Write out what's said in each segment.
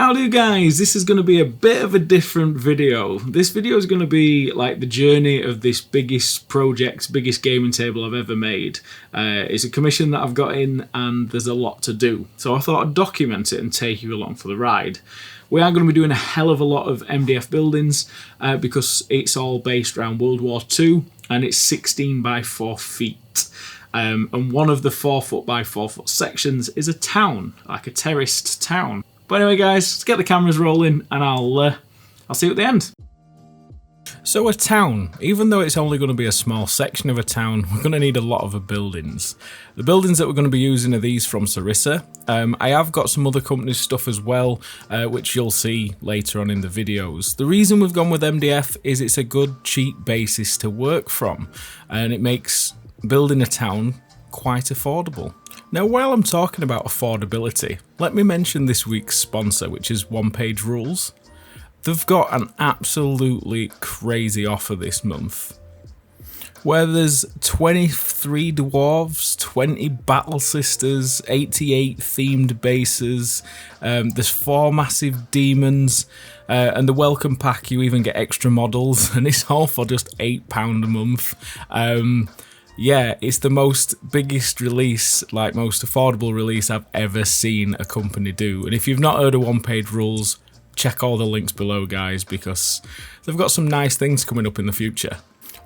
Howdy guys, this is going to be a bit of a different video. This video is going to be like the journey of this biggest project, biggest gaming table I've ever made. It's a commission that I've got in and there's a lot to do. So I thought I'd document it and take you along for the ride. We are going to be doing a hell of a lot of MDF buildings because it's all based around World War II and it's 16 by 4 feet. And one of the 4 foot by 4 foot sections is a town, like a terraced town. But anyway guys, let's get the cameras rolling and I'll see you at the end. So a town, even though it's only going to be a small section of a town, we're going to need a lot of buildings. The buildings that we're going to be using are these from Sarissa. I have got some other companies' stuff as well, which you'll see later on in the videos. The reason we've gone with MDF is it's a good cheap basis to work from, and it makes building a town quite affordable. Now, while I'm talking about affordability, let me mention this week's sponsor, which is One Page Rules. They've got an absolutely crazy offer this month, where there's 23 dwarves, 20 battle sisters, 88 themed bases, there's 4 massive demons, and the welcome pack you even get extra models, and it's all for just £8 a month. Yeah, it's the biggest release, like most affordable release I've ever seen a company do. And if you've not heard of One Page Rules, check all the links below, guys, because they've got some nice things coming up in the future.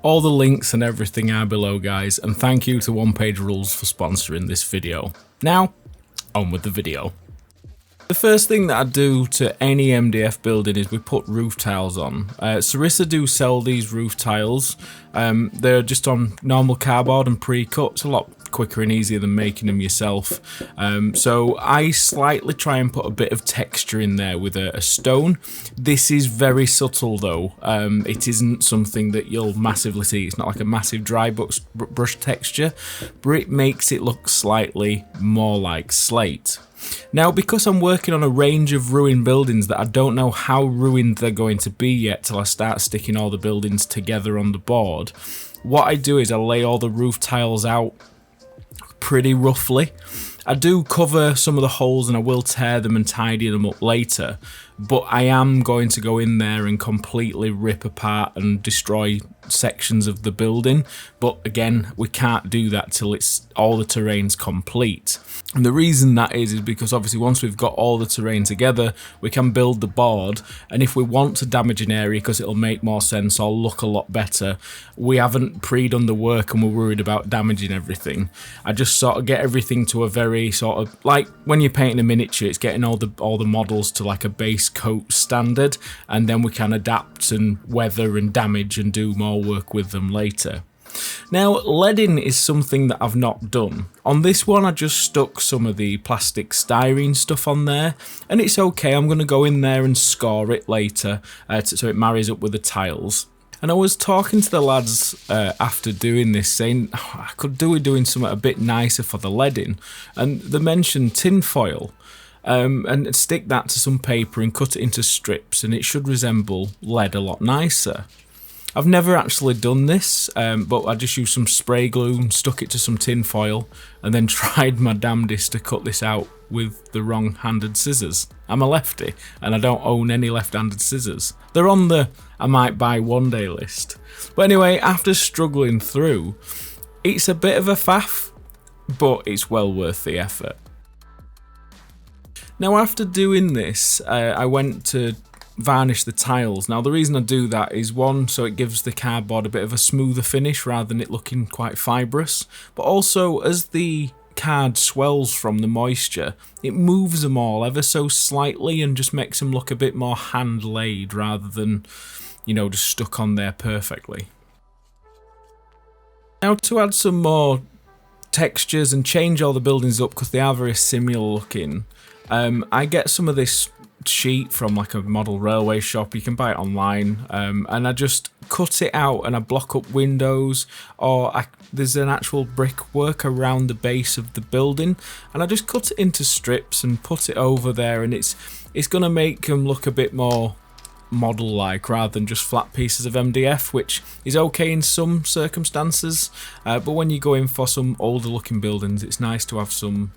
All the links and everything are below, guys, and thank you to One Page Rules for sponsoring this video. Now, on with the video. The first thing that I do to any MDF building is we put roof tiles on. Sarissa do sell these roof tiles. They're just on normal cardboard and pre-cut. It's a lot quicker and easier than making them yourself. So I slightly try and put a bit of texture in there with a stone. This is very subtle though. It isn't something that you'll massively see. It's not like a massive dry brush texture, but it makes it look slightly more like slate. Now, because I'm working on a range of ruined buildings that I don't know how ruined they're going to be yet till I start sticking all the buildings together on the board, what I do is I lay all the roof tiles out pretty roughly. I do cover some of the holes and I will tear them and tidy them up later, but I am going to go in there and completely rip apart and destroy sections of the building. But again, we can't do that till it's all the terrain's complete. And the reason that is because obviously once we've got all the terrain together, we can build the board, and if we want to damage an area because it'll make more sense or look a lot better, we haven't pre-done the work and we're worried about damaging everything. I just sort of get everything to a very sort of, like when you're painting a miniature, it's getting all the models to like a base coat standard, and then we can adapt and weather and damage and do more work with them later. Now, leading is something that I've not done. On this one, I just stuck some of the plastic styrene stuff on there, and it's okay. I'm going to go in there and score it later so it marries up with the tiles. And I was talking to the lads after doing this, saying I could do with doing something a bit nicer for the leading, and they mentioned tin foil. And stick that to some paper and cut it into strips, and it should resemble lead a lot nicer. I've never actually done this, but I just used some spray glue and stuck it to some tin foil and then tried my damnedest to cut this out with the wrong-handed scissors. I'm a lefty and I don't own any left-handed scissors. They're on the I might buy one day list. But anyway, after struggling through, it's a bit of a faff, but it's well worth the effort. Now, after doing this, I went to varnish the tiles. Now, the reason I do that is, one, so it gives the cardboard a bit of a smoother finish rather than it looking quite fibrous, but also as the card swells from the moisture, it moves them all ever so slightly and just makes them look a bit more hand laid rather than, you know, just stuck on there perfectly. Now, to add some more textures and change all the buildings up because they are very similar looking, I get some of this sheet from like a model railway shop. You can buy it online, and I just cut it out and I block up windows, or there's an actual brickwork around the base of the building, and I just cut it into strips and put it over there, and it's going to make them look a bit more model-like rather than just flat pieces of MDF, which is okay in some circumstances, but when you go in for some older looking buildings, it's nice to have some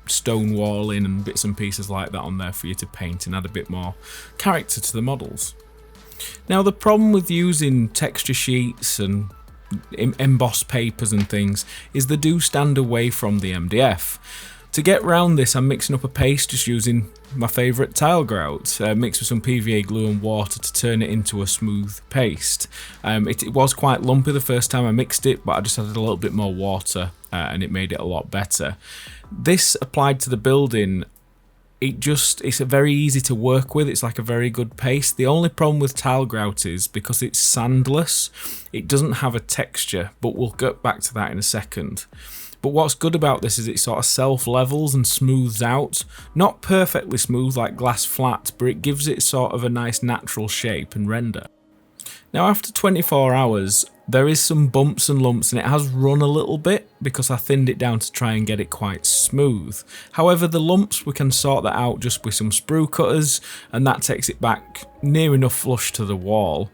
stone walling and bits and pieces like that on there for you to paint and add a bit more character to the models. Now the problem with using texture sheets and embossed papers and things is they do stand away from the MDF. To get round this, I'm mixing up a paste just using my favourite tile grout, mixed with some PVA glue and water to turn it into a smooth paste. It was quite lumpy the first time I mixed it, but I just added a little bit more water and it made it a lot better. This applied to the building, it's very easy to work with. It's like a very good paste. The only problem with tile grout is because it's sandless, it doesn't have a texture, but we'll get back to that in a second. But what's good about this is it sort of self-levels and smooths out. Not perfectly smooth like glass flat, but it gives it sort of a nice natural shape and render. Now after 24 hours, there is some bumps and lumps and it has run a little bit because I thinned it down to try and get it quite smooth. However, the lumps, we can sort that out just with some sprue cutters and that takes it back near enough flush to the wall.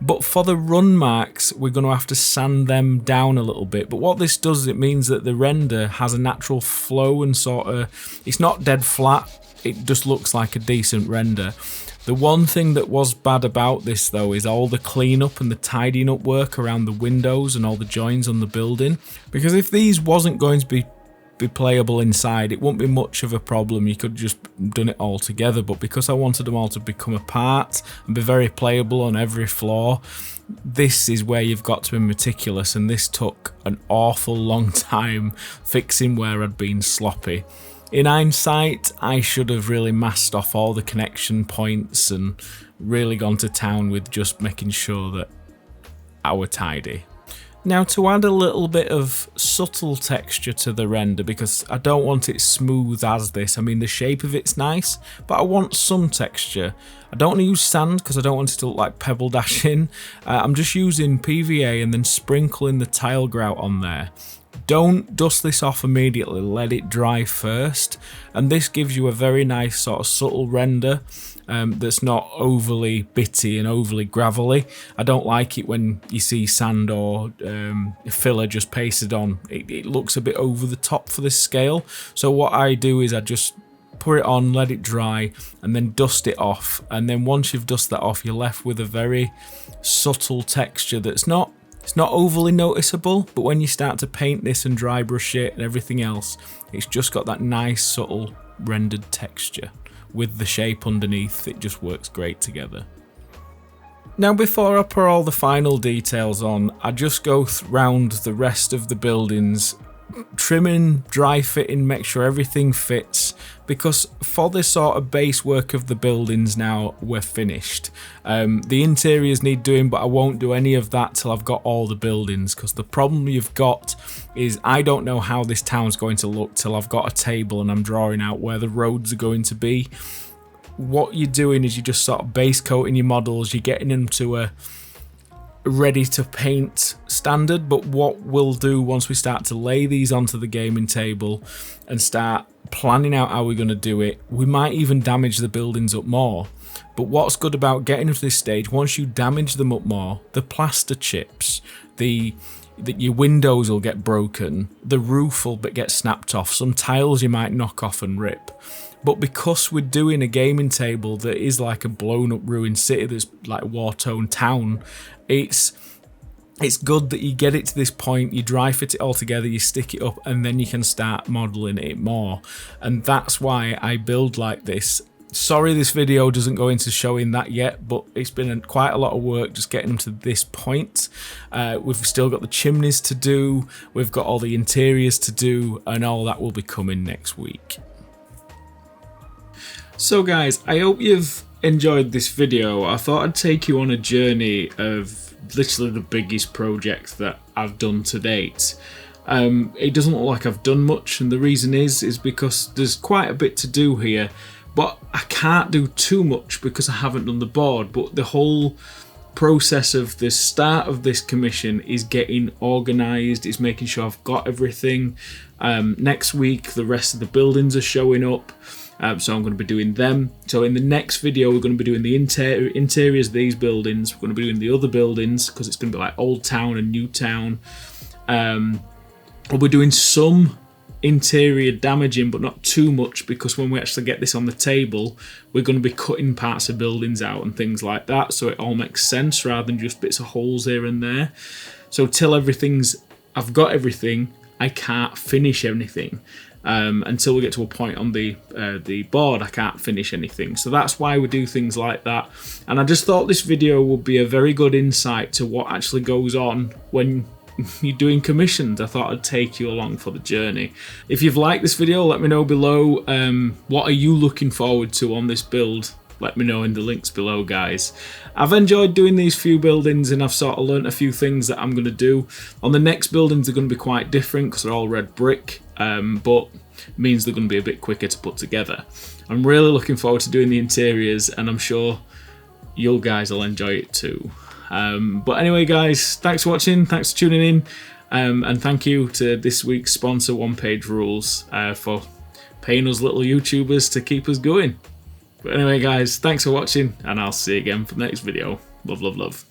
But for the run marks, we're going to have to sand them down a little bit. But what this does is it means that the render has a natural flow and sort of, it's not dead flat, it just looks like a decent render. The one thing that was bad about this though is all the cleanup and the tidying up work around the windows and all the joins on the building. Because if these wasn't going to be playable inside, it wouldn't be much of a problem. You could just done it all together, but because I wanted them all to become a part and be very playable on every floor, this is where you've got to be meticulous, and this took an awful long time fixing where I'd been sloppy. In hindsight, I should have really masked off all the connection points and really gone to town with just making sure that I were tidy. Now to add a little bit of subtle texture to the render, because I don't want it smooth as this. I mean, the shape of it's nice, but I want some texture. I don't want to use sand because I don't want it to look like pebble dashing. I'm just using PVA and then sprinkling the tile grout on there. Don't dust this off immediately, let it dry first, and this gives you a very nice sort of subtle render that's not overly bitty and overly gravelly. I don't like it when you see sand or filler just pasted on. It looks a bit over the top for this scale, so what I do is I just put it on, let it dry, and then dust it off, and then once you've dusted that off, you're left with a very subtle texture that's not overly noticeable, but when you start to paint this and dry brush it and everything else, it's just got that nice subtle rendered texture. With the shape underneath, it just works great together. Now before I put all the final details on, I just go round the rest of the buildings, trimming, dry fitting, make sure everything fits, because for this sort of base work of the buildings now, we're finished. The interiors need doing, but I won't do any of that till I've got all the buildings, because the problem you've got is I don't know how this town's going to look till I've got a table and I'm drawing out where the roads are going to be. What you're doing is you're just sort of base coating your models, you're getting them to a ready to paint standard, but what we'll do once we start to lay these onto the gaming table and start planning out how we're going to do it, we might even damage the buildings up more. But what's good about getting to this stage, once you damage them up more, the plaster chips, your windows will get broken, the roof will get snapped off, some tiles you might knock off and rip. But because we're doing a gaming table that is like a blown up ruined city that's like a war-torn town, it's good that you get it to this point, you dry fit it all together, you stick it up, and then you can start modelling it more. And that's why I build like this. Sorry this video doesn't go into showing that yet, but it's been quite a lot of work just getting them to this point. We've still got the chimneys to do, we've got all the interiors to do, and all that will be coming next week. So guys, I hope you've enjoyed this video. I thought I'd take you on a journey of literally the biggest project that I've done to date. It doesn't look like I've done much, and the reason is because there's quite a bit to do here, but I can't do too much because I haven't done the board. But the whole process of the start of this commission is getting organised, is making sure I've got everything. Next week the rest of the buildings are showing up. So I'm going to be doing them. So in the next video, we're going to be doing the interiors of these buildings. We're going to be doing the other buildings because it's going to be like Old Town and New Town. We'll be doing some interior damaging, but not too much, because when we actually get this on the table, we're going to be cutting parts of buildings out and things like that, so it all makes sense rather than just bits of holes here and there. So till I've got everything, I can't finish anything. Until we get to a point on the board, I can't finish anything. So that's why we do things like that. And I just thought this video would be a very good insight to what actually goes on when you're doing commissions. I thought I'd take you along for the journey. If you've liked this video, let me know below. What are you looking forward to on this build? Let me know in the links below, guys. I've enjoyed doing these few buildings, and I've sort of learnt a few things that I'm going to do. On the next buildings, they're going to be quite different because they're all red brick, but means they're going to be a bit quicker to put together. I'm really looking forward to doing the interiors, and I'm sure you guys will enjoy it too. But anyway, guys, thanks for watching, thanks for tuning in, and thank you to this week's sponsor, One Page Rules, for paying us little YouTubers to keep us going. But anyway, guys, thanks for watching, and I'll see you again for the next video. Love, love, love.